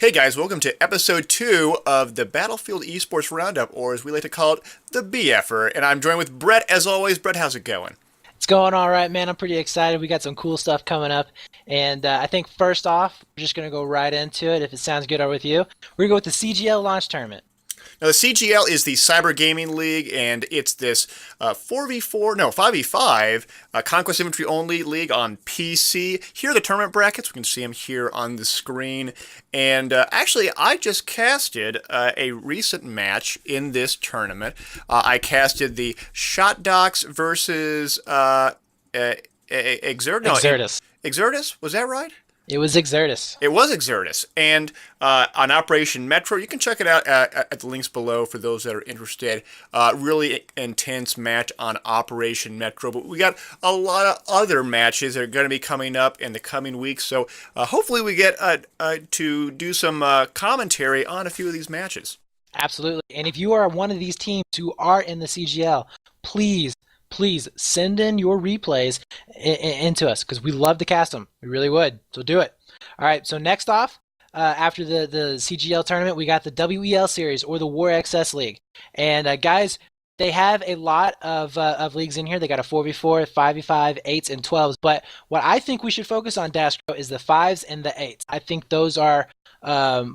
Hey guys, welcome to episode 2 of the Battlefield Esports Roundup, or as we like to call it, the BFer. And I'm joined with Brett, as always. Brett, how's it going? It's going all right, man. I'm pretty excited. We got some cool stuff coming up. And I think first off, we're just going to go right into it. If it sounds good with you, we're going to go with the CGL launch tournament. Now, the CGL is the Cyber Gaming League, and it's this 5v5 Conquest Inventory Only League on PC. Here are the tournament brackets. We can see them here on the screen. And actually, I just casted a recent match in this tournament. I casted the Shot Docs versus Exertus. Exertus? Was that right? It was Exertus. It was Exertus. And on Operation Metro, you can check it out at the links below for those that are interested. Really intense match on Operation Metro. But we got a lot of other matches that are going to be coming up in the coming weeks. So hopefully we get to do some commentary on a few of these matches. Absolutely. And if you are one of these teams who are in the CGL, please send in your replays into us because we love to cast them. We really would. So do it. All right. So next off, after the CGL tournament, we got the WEL series or the War XS League. And guys, they have a lot of leagues in here. They got a 4v4, 5v5, 8s, and 12s. But what I think we should focus on, Dastro, is the 5s and the 8s. I think those are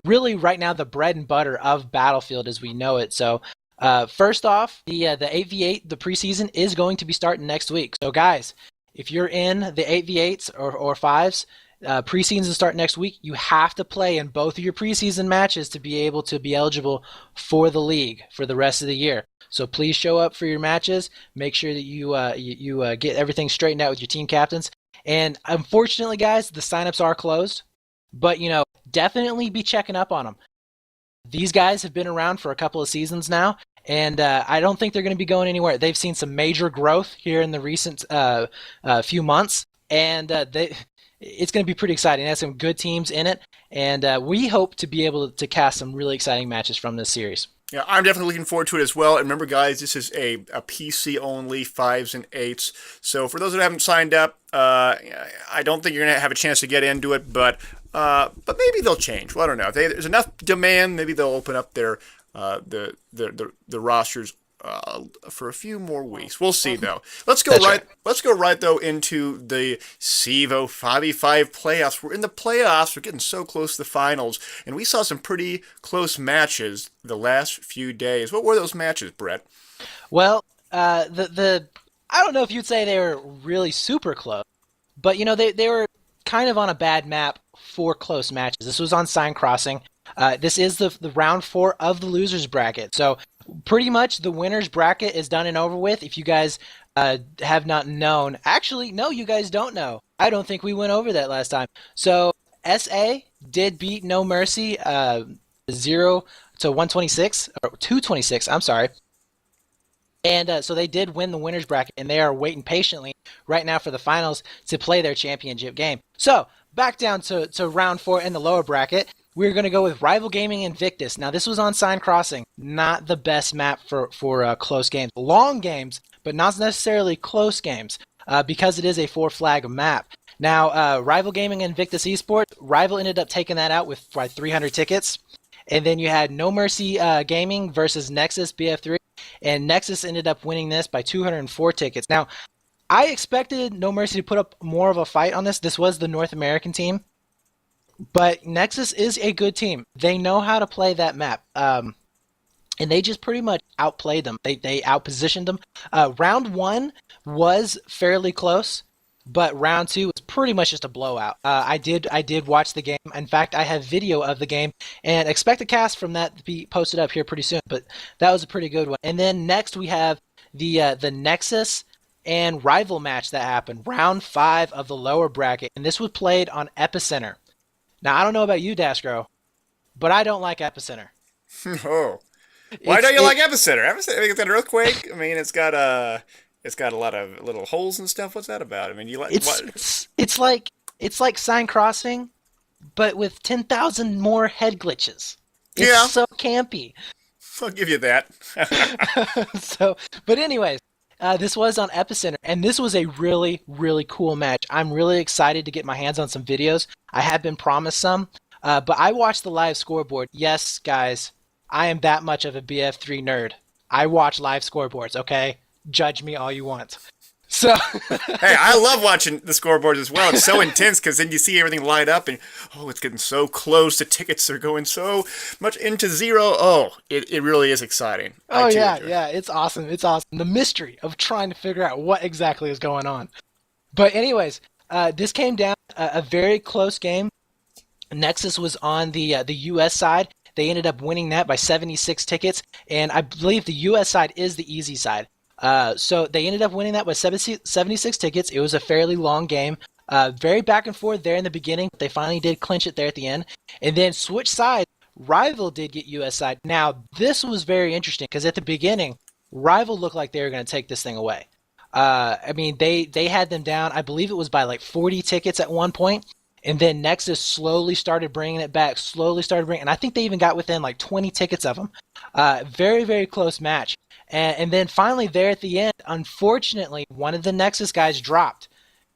really right now the bread and butter of Battlefield as we know it. So first off, the 8v8, the preseason is going to be starting next week. So guys, if you're in the 8v8s or 5s, preseason start next week. You have to play in both of your preseason matches to be able to be eligible for the league for the rest of the year. So please show up for your matches. Make sure that you get everything straightened out with your team captains. And unfortunately, guys, the signups are closed. But definitely be checking up on them. These guys have been around for a couple of seasons now, and I don't think they're going to be going anywhere. They've seen some major growth here in the recent few months, and it's going to be pretty exciting. It has some good teams in it, and we hope to be able to cast some really exciting matches from this series. Yeah, I'm definitely looking forward to it as well. And remember, guys, this is a PC only, 5s and 8s. So for those that haven't signed up, I don't think you're going to have a chance to get into it, but maybe they'll change. Well, I don't know. If there's enough demand, maybe they'll open up their the rosters for a few more weeks. We'll see though. Let's go right though into the Cevo 5v5 playoffs. We're in the playoffs. We're getting so close to the finals, and we saw some pretty close matches the last few days. What were those matches, Brett? Well, I don't know if you'd say they were really super close, but they were kind of on a bad map for close matches. This was on Sign Crossing. This is the round 4 of the losers bracket. So pretty much the winners bracket is done and over with. If you guys have not known, actually, no, you guys don't know. I don't think we went over that last time. So SA did beat No Mercy 0 to 126 or 226. I'm sorry. And so they did win the winners bracket, and they are waiting patiently right now for the finals to play their championship game. So back down to round 4 in the lower bracket. We're going to go with Rival Gaming Invictus. Now, this was on Sign Crossing. Not the best map for close games. Long games, but not necessarily close games because it is a 4-flag map. Now, Rival Gaming Invictus Esports, Rival ended up taking that out with 300 tickets. And then you had No Mercy Gaming versus Nexus BF3. And Nexus ended up winning this by 204 tickets. Now, I expected No Mercy to put up more of a fight on this. This was the North American team. But Nexus is a good team. They know how to play that map. And they just pretty much outplayed them. They outpositioned them. Round 1 was fairly close, but round 2 was pretty much just a blowout. I did watch the game. In fact, I have video of the game, and expect a cast from that to be posted up here pretty soon. But that was a pretty good one. And then next we have the Nexus and Rival match that happened. Round 5 of the lower bracket, and this was played on Epicenter. Now, I don't know about you, Dastro, but I don't like Epicenter. Oh. Why don't you like Epicenter? Epicenter, it's got an earthquake. I mean, it's got a lot of little holes and stuff. What's that about? I mean, you like it's like Sign Crossing, but with 10,000 more head glitches. It's so campy. I'll give you that. But anyways, this was on Epicenter, and this was a really, really cool match. I'm really excited to get my hands on some videos. I have been promised some. But I watched the live scoreboard. Yes, guys, I am that much of a BF3 nerd. I watch live scoreboards, okay? Judge me all you want. So Hey, I love watching the scoreboards as well. It's so intense because then you see everything light up and, oh, it's getting so close. The tickets are going so much into zero. Oh, it really is exciting. Oh yeah, Enjoy. yeah, it's awesome. It's awesome. The mystery of trying to figure out what exactly is going on. But anyways, this came down a very close game. Nexus was on the U.S. side. They ended up winning that by 76 tickets, and I believe the U.S. side is the easy side. So they ended up winning that by 76 tickets. It was a fairly long game, very back and forth there in the beginning. But they finally did clinch it there at the end, and then switch sides. Rival did get U.S. side. Now this was very interesting because at the beginning, Rival looked like they were going to take this thing away. I mean, they had them down. I believe it was by like 40 tickets at one point. And then Nexus slowly started bringing it back, and I think they even got within like 20 tickets of them. Very, very close match. And then finally there at the end, unfortunately, one of the Nexus guys dropped.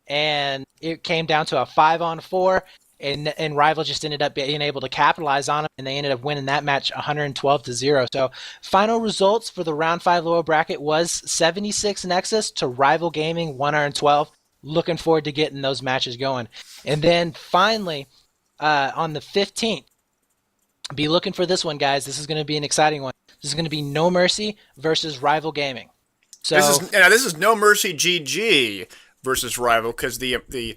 And it came down to a 5-on-4, and Rival just ended up being able to capitalize on them, and they ended up winning that match 112-0. So final results for the round 5 lower bracket was 76 Nexus to Rival Gaming 112. Looking forward to getting those matches going. And then finally, on the 15th, be looking for this one, guys. This is going to be an exciting one. This is going to be No Mercy versus Rival Gaming. So This is No Mercy GG versus Rival because the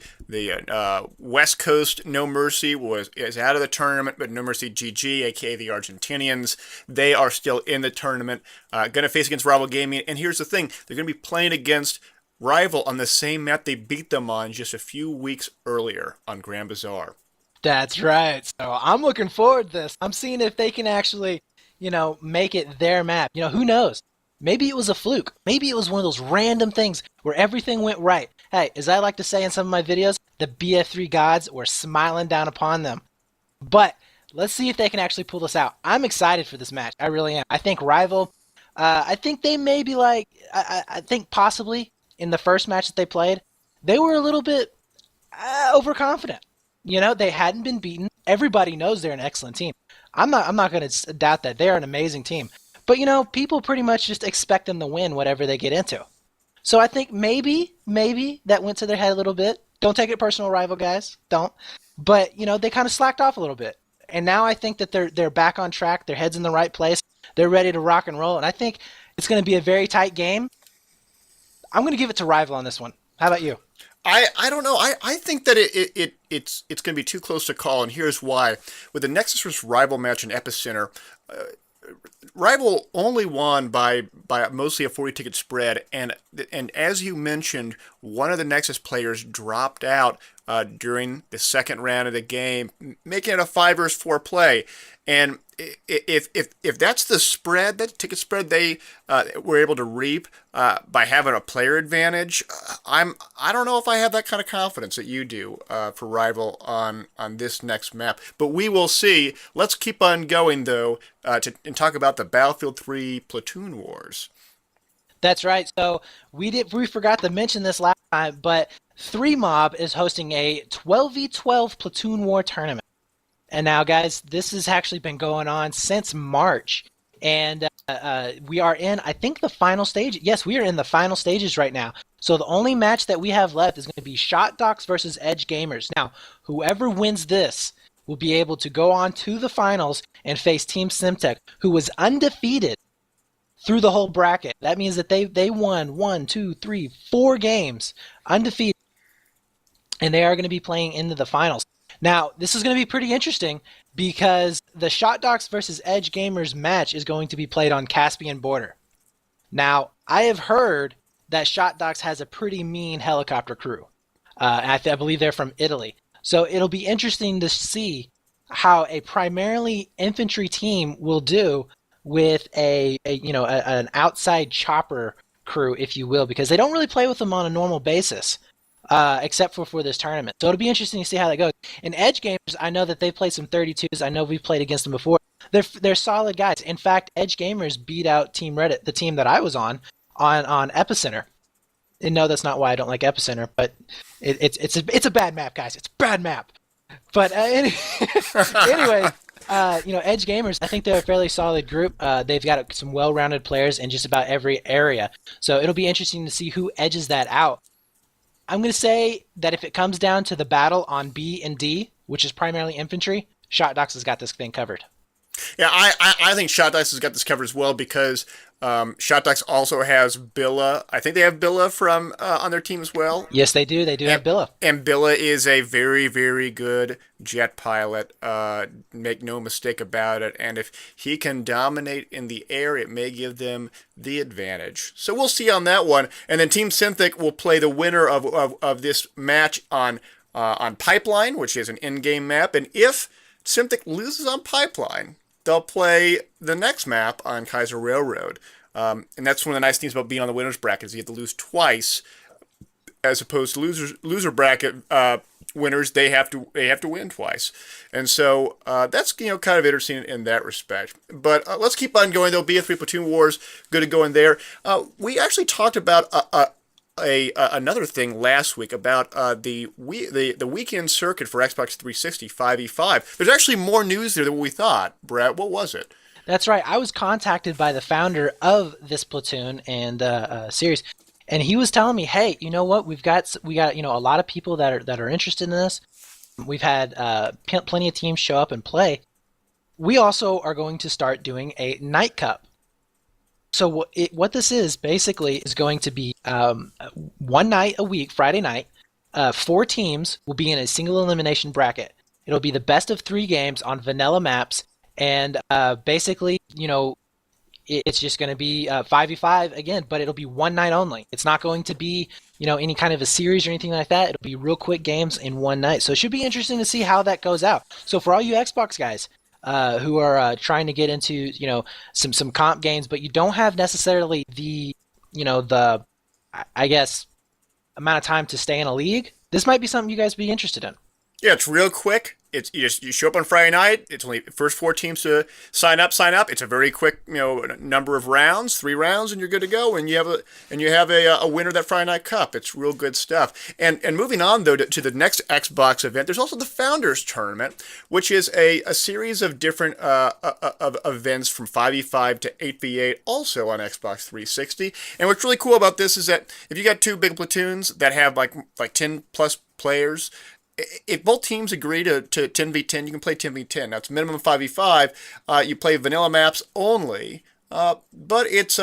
West Coast No Mercy is out of the tournament, but No Mercy GG, aka the Argentinians, they are still in the tournament. Going to face against Rival Gaming, and here's the thing: they're going to be playing against Rival on the same map they beat them on just a few weeks earlier on Grand Bazaar. that's right. So I'm looking forward to this. I'm seeing if they can actually, make it their map. Who knows? Maybe it was a fluke. Maybe it was one of those random things where everything went right. Hey, as I like to say in some of my videos, the BF3 gods were smiling down upon them. But let's see if they can actually pull this out. I'm excited for this match. I really am. I think Rival, I think they may be like, I think possibly in the first match that they played, they were a little bit overconfident. They hadn't been beaten. Everybody knows they're an excellent team. I'm not going to doubt that. They're an amazing team. But, people pretty much just expect them to win whatever they get into. So I think maybe that went to their head a little bit. Don't take it personal, Rival guys. Don't. But, they kind of slacked off a little bit. And now I think that they're back on track. Their head's in the right place. They're ready to rock and roll. And I think it's going to be a very tight game. I'm going to give it to Rival on this one. How about you? I don't know. I think that it's going to be too close to call, and here's why. With the Nexus vs. Rival match in Epicenter, Rival only won by mostly a 40-ticket spread, and as you mentioned, one of the Nexus players dropped out during the second round of the game, making it a 5 vs. 4 play. And if that's the spread, that ticket spread they were able to reap by having a player advantage, I don't know if I have that kind of confidence that you do for Rival on this next map. But we will see. Let's keep on going though and talk about the Battlefield 3 Platoon Wars. That's right. So we forgot to mention this last time, but 3Mob is hosting a 12v12 Platoon War tournament. And now, guys, this has actually been going on since March. And we are in, I think, the final stage. Yes, we are in the final stages right now. So the only match that we have left is going to be Shot Docs versus Edge Gamers. Now, whoever wins this will be able to go on to the finals and face Team Simtech, who was undefeated through the whole bracket. That means that they won 1, 2, 3, 4 games undefeated. And they are going to be playing into the finals. Now, this is going to be pretty interesting because the Shot Docs versus Edge Gamers match is going to be played on Caspian border. Now, I have heard that Shot Docs has a pretty mean helicopter crew. I believe they're from Italy. So it'll be interesting to see how a primarily infantry team will do with an outside chopper crew, if you will, because they don't really play with them on a normal basis. Except for this tournament. So it'll be interesting to see how that goes. And Edge Gamers, I know that they've played some 32s. I know we've played against them before. They're solid guys. In fact, Edge Gamers beat out Team Reddit, the team that I was on Epicenter. And no, that's not why I don't like Epicenter, but it's a bad map, guys. It's a bad map. But anyways, Edge Gamers, I think they're a fairly solid group. They've got some well-rounded players in just about every area. So it'll be interesting to see who edges that out. I'm going to say that if it comes down to the battle on B and D, which is primarily infantry, Shot Docs has got this thing covered. Yeah, I think Shot Dice has got this covered as well because Shot Dice also has Billa. I think they have Billa from on their team as well. Yes, they do. They do have Billa. And Billa is a very, very good jet pilot. Make no mistake about it. And if he can dominate in the air, it may give them the advantage. So we'll see on that one. And then Team Synthic will play the winner of this match on Pipeline, which is an in-game map. And if Synthic loses on Pipeline, they'll play the next map on Kaiser Railroad. And that's one of the nice things about being on the winner's bracket is you have to lose twice, as opposed to loser bracket winners. They have to win twice, and so that's kind of interesting in that respect. But let's keep on going though. BF3 Platoon Wars, good to go in there. We actually talked about another thing last week about the weekend circuit for Xbox 360 5v5. There's actually more news there than what we thought. Brett, what was it? That's right. I was contacted by the founder of this platoon and series, and he was telling me, "Hey, you know what? We got a lot of people that are interested in this. We've had plenty of teams show up and play. We also are going to start doing a night cup. So what this is basically is going to be one night a week, Friday night. 4 teams will be in a single elimination bracket. It'll be the best of 3 games on vanilla maps, and basically, it's just going to be 5v5 again, but it'll be one night only. It's not going to be, any kind of a series or anything like that. It'll be real quick games in one night. So it should be interesting to see how that goes out. So for all you Xbox guys who are trying to get into, some comp games, but you don't have necessarily the I guess, amount of time to stay in a league, this might be something you guys be interested in. Yeah, it's real quick. It's you show up on Friday night. It's only first 4 teams to sign up. It's a very quick number of rounds, 3 rounds, and you're good to go. And you have a winner that Friday Night Cup. It's real good stuff. And moving on though to the next Xbox event, there's also the Founders Tournament, which is a series of different of events from 5v5 to 8v8, also on Xbox 360. And what's really cool about this is that if you got 2 big platoons that have like 10 plus players, if both teams agree to 10v10, you can play 10v10. Now, it's minimum 5v5. You play vanilla maps only, but it's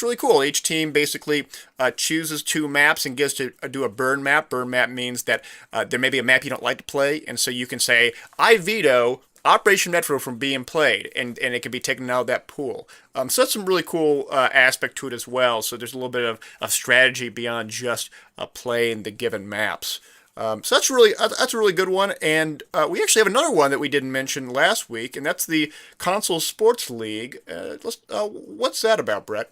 really cool. Each team basically chooses 2 maps and gets to do a burn map. Burn map means that there may be a map you don't like to play, and so you can say, I veto Operation Metro from being played, and it can be taken out of that pool. So that's some really cool aspect to it as well. So there's a little bit of strategy beyond just playing the given maps. So that's a really good one, and we actually have another one that we didn't mention last week, and that's the Console Sports League. What's that about, Brett?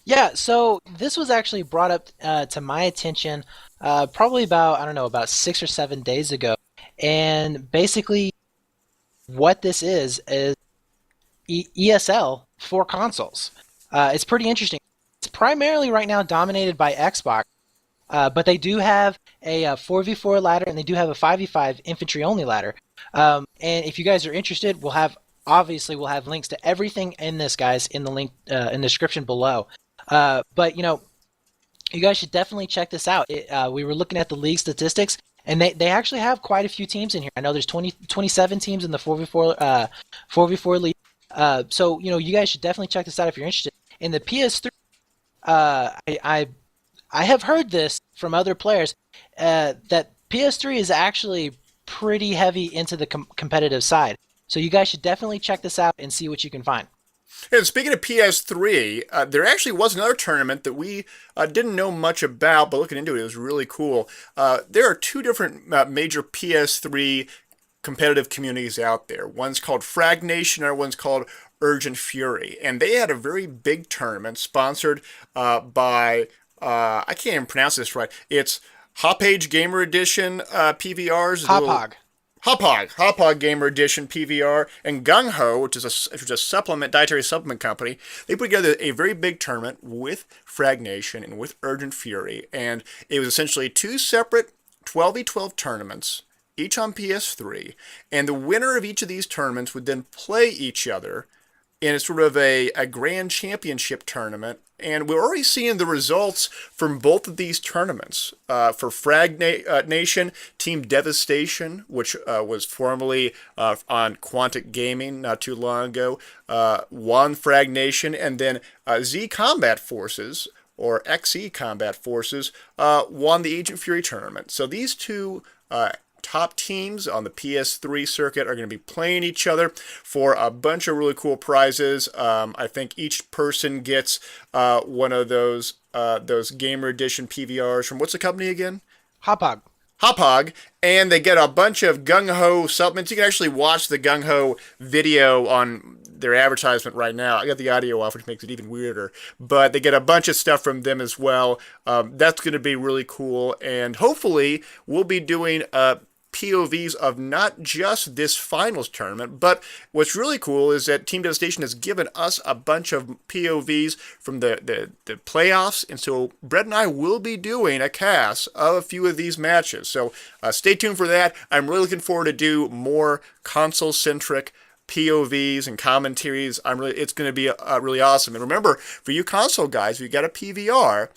Yeah, so this was actually brought up to my attention probably about 6 or 7 days ago, and basically what this is ESL for consoles. It's pretty interesting. It's primarily right now dominated by Xbox. But they do have a 4v4 ladder, and they do have a 5v5 infantry-only ladder. And if you guys are interested, we'll have links to everything in this, guys, in the link in the description below. But you guys should definitely check this out. We were looking at the league statistics, and they actually have quite a few teams in here. I know there's 27 teams in the 4v4 league. So you guys should definitely check this out if you're interested. In the PS3, I have heard this from other players that PS3 is actually pretty heavy into the competitive side. So you guys should definitely check this out and see what you can find. And speaking of PS3, there actually was another tournament that we didn't know much about, but looking into it, it was really cool. There are 2 different major PS3 competitive communities out there. One's called Frag Nation, and one's called Urgent Fury. And they had a very big tournament sponsored by... I can't even pronounce this right. It's Hopage Gamer Edition PVRs. Hopog Gamer Edition PVR, and Gung Ho, which is a dietary supplement company. They put together a very big tournament with Frag Nation and with Urgent Fury, and it was essentially 2 separate 12v12 tournaments. each on PS3, and the winner of each of these tournaments would then play each other in a sort of a grand championship tournament. And we're already seeing the results from both of these tournaments. For Nation, Team Devastation, which was formerly on Quantic Gaming not too long ago, won Frag Nation, and then Z Combat Forces, or XE Combat Forces, won the Agent Fury tournament. So these two top teams on the PS3 circuit are going to be playing each other for a bunch of really cool prizes. I think each person gets one of those Gamer Edition PVRs from, what's the company again? Hopog, and they get a bunch of gung-ho supplements. You can actually watch the gung-ho video on their advertisement right now. I got the audio off, which makes it even weirder. But they get a bunch of stuff from them as well. That's going to be really cool. And hopefully, we'll be doing POVs of not just this finals tournament, but what's really cool is that Team Devastation has given us a bunch of POVs from the playoffs, and so Brett and I will be doing a cast of a few of these matches. So stay tuned for that. I'm really looking forward to do more console-centric POVs and commentaries. It's going to be really awesome. And remember, for you console guys, if you got a PVR,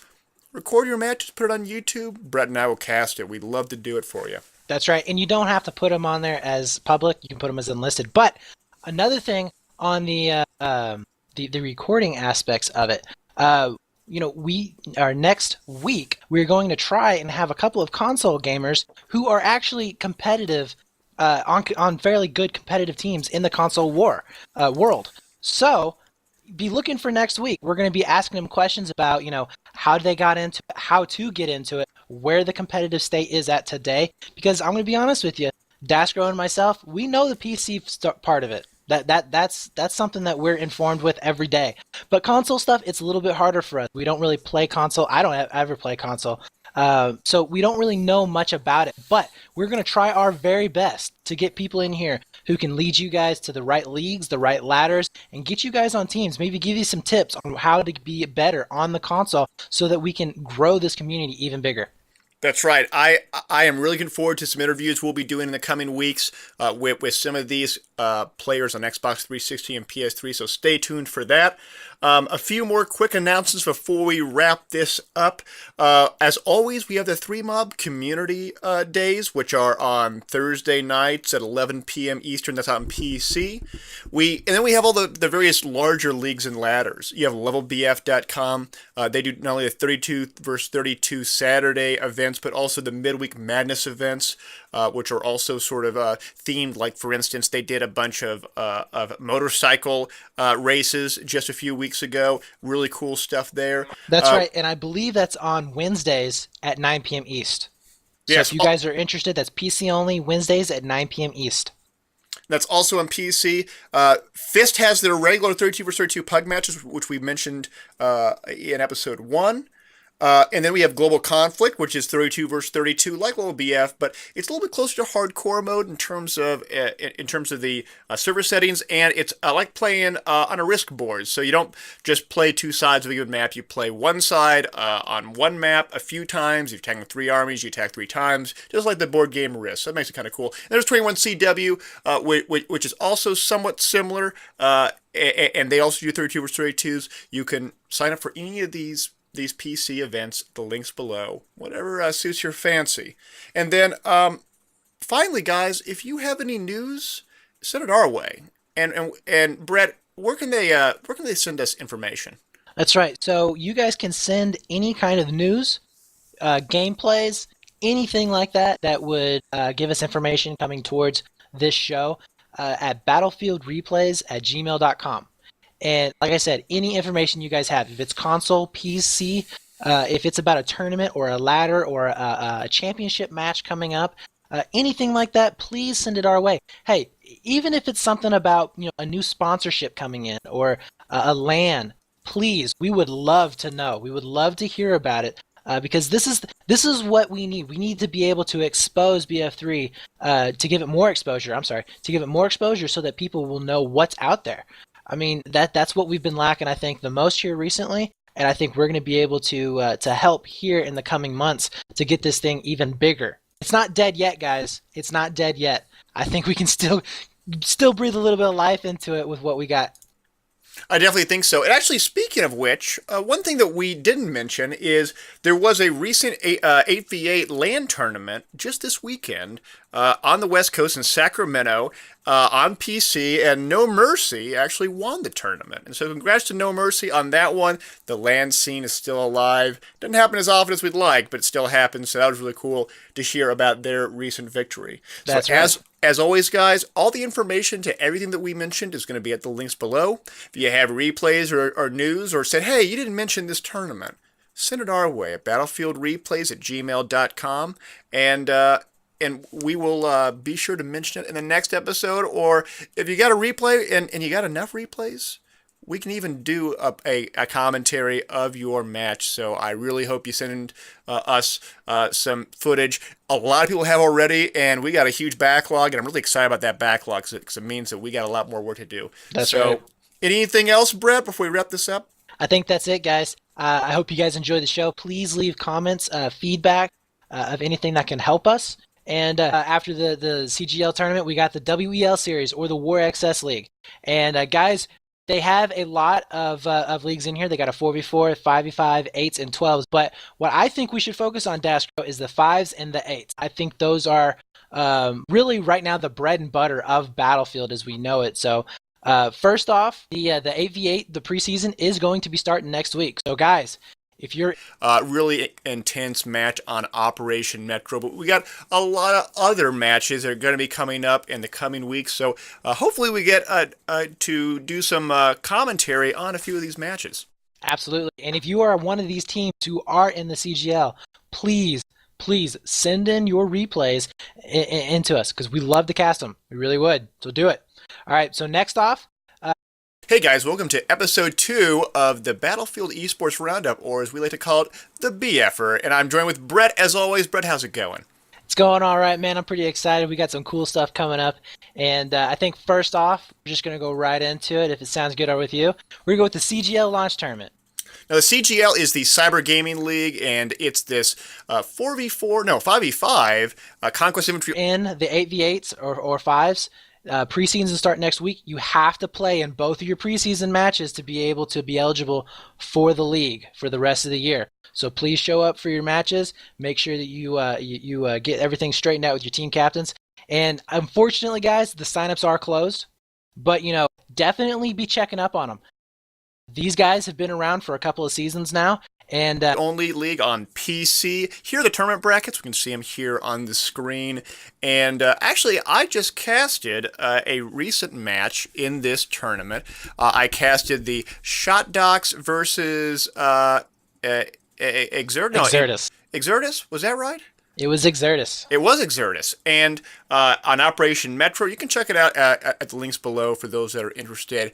record your matches, put it on YouTube. Brett and I will cast it. We'd love to do it for you. That's right, and you don't have to put them on there as public. You can put them as enlisted. But another thing on the recording aspects of it, next week we're going to try and have a couple of console gamers who are actually competitive on fairly good competitive teams in the console world. So be looking for next week. We're going to be asking them questions about, how they got into it, how to get into it, where the competitive state is at today. Because I'm going to be honest with you, Daskro and myself, we know the PC part of it. That's something that we're informed with every day. But console stuff, it's a little bit harder for us. We don't really play console. I don't ever play console. So we don't really know much about it. But we're going to try our very best to get people in here who can lead you guys to the right leagues, the right ladders, and get you guys on teams. Maybe give you some tips on how to be better on the console so that we can grow this community even bigger. That's right. I am really looking forward to some interviews we'll be doing in the coming weeks with some of these players on Xbox 360 and PS3, so stay tuned for that. A few more quick announcements before we wrap this up. As always, we have the 3Mob Community Days, which are on Thursday nights at 11 p.m. Eastern. That's on PC. And then we have all the various larger leagues and ladders. You have levelbf.com. They do not only the 32 versus 32 Saturday events, but also the Midweek Madness events, which are also sort of themed. Like, for instance, they did a bunch of motorcycle races just a few weeks ago. Really cool stuff there. That's right, and I believe that's on Wednesdays at 9 p.m. East. So yes, if you guys are interested, that's PC only, Wednesdays at 9 p.m. East. That's also on PC. Fist has their regular 32 vs 32 pug matches, which we mentioned in episode 1. And then we have Global Conflict, which is 32 versus 32, like Global BF, but it's a little bit closer to hardcore mode in terms of the server settings, and it's like playing on a risk board. So you don't just play two sides of a given map; you play one side on one map a few times. You're attacking 3 armies, you attack 3 times, just like the board game Risk. So that makes it kind of cool. And there's 21CW, which is also somewhat similar, and they also do 32 versus 32s. You can sign up for any of these PC events, the links below, whatever suits your fancy. And then, finally, guys, if you have any news, send it our way. And Brett, where can they send us information? That's right. So you guys can send any kind of news, gameplays, anything like that would give us information coming towards this show at battlefieldreplays@gmail.com. And like I said, any information you guys have, if it's console, PC, if it's about a tournament or a ladder or a championship match coming up, anything like that, please send it our way. Hey, even if it's something about a new sponsorship coming in or a LAN, please, we would love to know. We would love to hear about it because this is what we need. We need to be able to expose BF3 to give it more exposure. To give it more exposure so that people will know what's out there. I mean, that's what we've been lacking, I think, the most here recently, and I think we're going to be able to help here in the coming months to get this thing even bigger It's not dead yet, guys. It's not dead yet. I think we can still breathe a little bit of life into it with what we got. I definitely think so. And actually, speaking of which, one thing that we didn't mention is there was a recent 8v8 LAN tournament just this weekend on the West Coast in Sacramento on PC, and No Mercy actually won the tournament. And so congrats to No Mercy on that one. The LAN scene is still alive. Doesn't happen as often as we'd like, but it still happens. So that was really cool to hear about their recent victory. That's so right. As always, guys, all the information to everything that we mentioned is going to be at the links below. If you have replays or news or said, hey, you didn't mention this tournament, send it our way at battlefieldreplays@gmail.com. And we will be sure to mention it in the next episode. Or if you got a replay and you got enough replays, we can even do a commentary of your match. So I really hope you send us some footage. A lot of people have already, and we got a huge backlog, and I'm really excited about that backlog because it means that we got a lot more work to do. That's right. Anything else, Brett, before we wrap this up? I think that's it, guys. I hope you guys enjoy the show. Please leave comments, feedback of anything that can help us. And after the CGL tournament, we got the WEL series, or the War XS League. And guys, they have a lot of leagues in here. They got a 4v4, 5v5, 8s, and 12s. But what I think we should focus on, Dastro, is the 5s and the 8s. I think those are really right now the bread and butter of Battlefield as we know it. So first off, the 8v8, the preseason, is going to be starting next week. So guys, if you're really intense match on Operation Metro, but we got a lot of other matches that are going to be coming up in the coming weeks. So hopefully we get to do some commentary on a few of these matches. Absolutely. And if you are one of these teams who are in the CGL, please send in your replays into us because we love to cast them. We really would. So do it. All right. So next off. Hey guys, welcome to episode 2 of the Battlefield Esports Roundup, or as we like to call it, the BFer. And I'm joined with Brett, as always. Brett, how's it going? It's going all right, man. I'm pretty excited. We got some cool stuff coming up. And I think first off, we're just going to go right into it, if it sounds good with you. We're going to go with the CGL launch tournament. Now, the CGL is the Cyber Gaming League, and it's this 5v5 Conquest Infantry. In the 8v8s or 5s, preseason start next week. You have to play in both of your preseason matches to be able to be eligible for the league for the rest of the year. So please show up for your matches. Make sure that you get everything straightened out with your team captains. And unfortunately, guys, the signups are closed. But definitely be checking up on them. These guys have been around for a couple of seasons now. And only league on PC. Here are the tournament brackets. We can see them here on the screen. And actually, I just casted a recent match in this tournament. I casted the Shot Docs versus Exertus. Exertus? Was that right? It was Exertus. It was Exertus. And on Operation Metro, you can check it out at the links below for those that are interested.